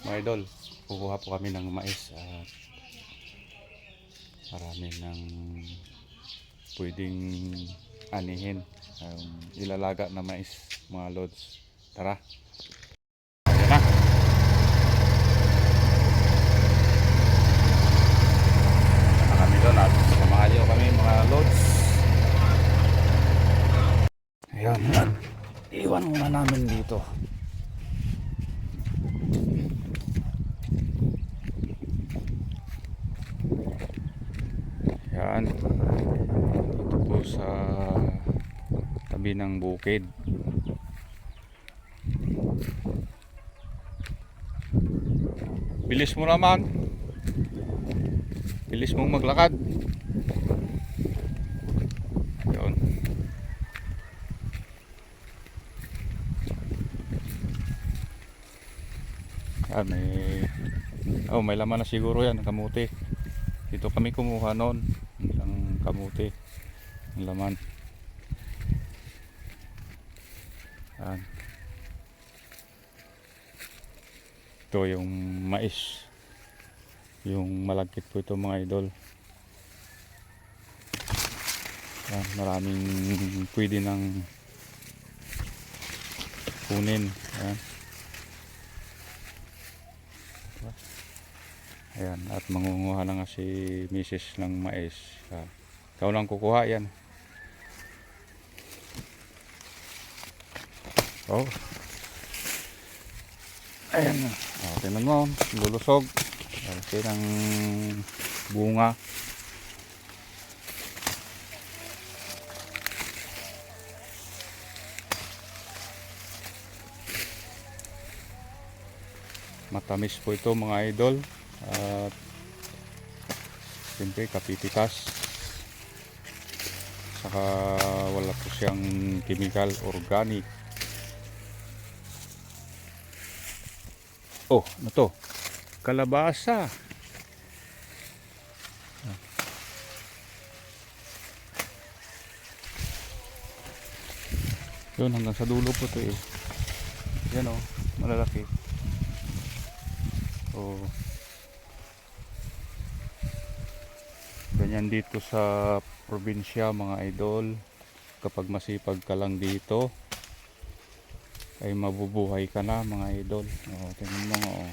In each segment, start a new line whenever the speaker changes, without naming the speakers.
Mga idol, kukuha po kami ng mais at marami ng pwedeng anihin, ilalaga na mais mga lods. Tara, ayan na. Ayan na kami doon at samahan niyo kami mga lods. Ayan, iwan muna namin dito. Yan, dito po sa tabi ng bukid. Bilis mo naman, bilis mong maglakad. Yun. Yan, may laman na siguro yan, kamuti. Dito kami kumuha noon ng kamuti, ng laman. Yan. Ito yung mais, yung malagkit po ito mga idol. Yan, maraming pwede nang kunin. Yan. Ayan, at mangunguha na nga si Mrs. ng mais. Ikaw lang kukuha yan. Oh. Ayan. Tingnan mo, lulusog. Kasi ng bunga. Matamis po ito mga idol. At siyempre kapipitas. Saka wala po siyang chemical, organic. Oh, ano to? Kalabasa. Yun, hanggang sa dulo po ito eh. Yan oh, malalaki. Oh. Ganyan dito sa probinsya mga idol. Kapag masipag ka lang dito, ay mabubuhay ka na mga idol. Oh, tingnan mo oh.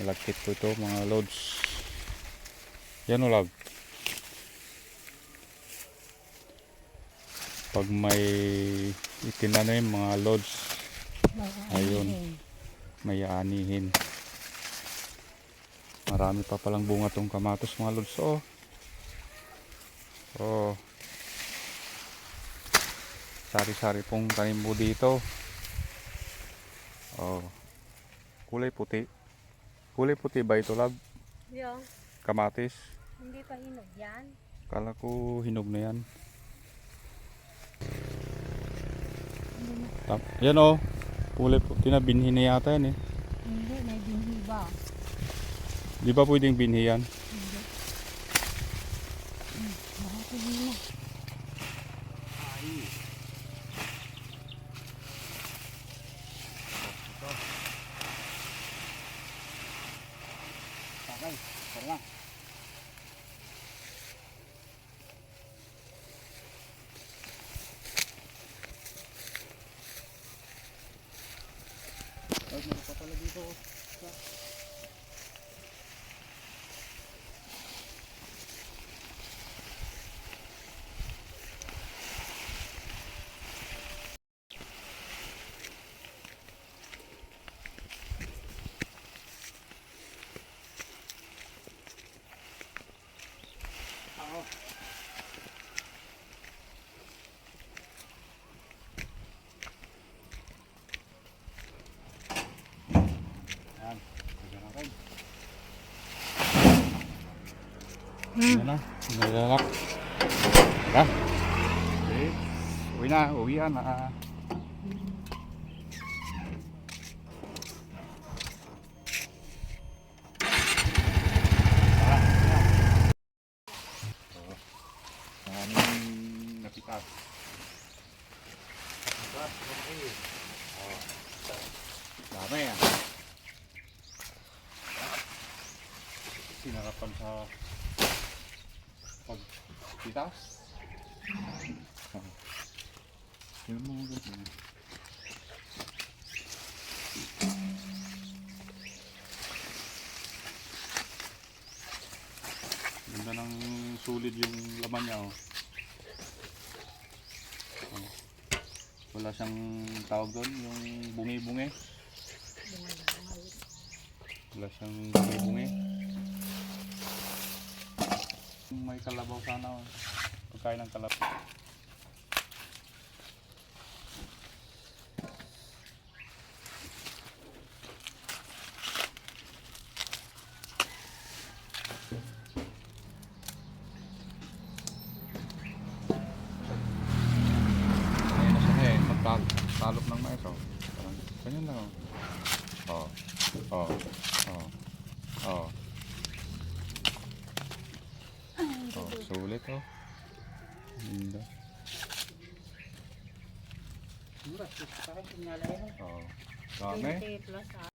Malagkit po ito mga lods. Yan o lag. Pag may itinanim mga lods, ayun, may aanihin. Marami pa palang bunga tong kamatos mga lods. Oh. Oh. Sari-sari pong tanim mo dito. Oh. Kulay puti. Kulay puti ba ito lag?
Yeah.
Kamatis.
Hindi pa hinog yan.
Kala ko hinog na yan. Yan oh. Kulay puti na, binhi na yata yan eh.
Hindi, may binhi ba?
Di ba pwedeng binhi yan?
Hindi. Bakit hindi na?
Sakay, tara. Ay, meron pa pala dito. Yan na, nalalak. Tara. Okay. Uwi na. Maraming napitas. Dami ah. Sinarapan sa pagpitas. Yun mo ganyan. Ganda ng sulit yung laman niya, oh. Oh. Wala siyang tawag doon, yung bungi-bungi. Wala siyang bungi-bungi. May kalabaw sana, oh. Pagkain ng kalabaw. Ayun na siya eh, magtalop ng mais, oh. Parang ganyan lang, oh. Oh, oh, oh, oh. Oh, sulit, oh. Ganda.
Mura, sa akin, kunyala yun.
Oh. Dami.
20 plus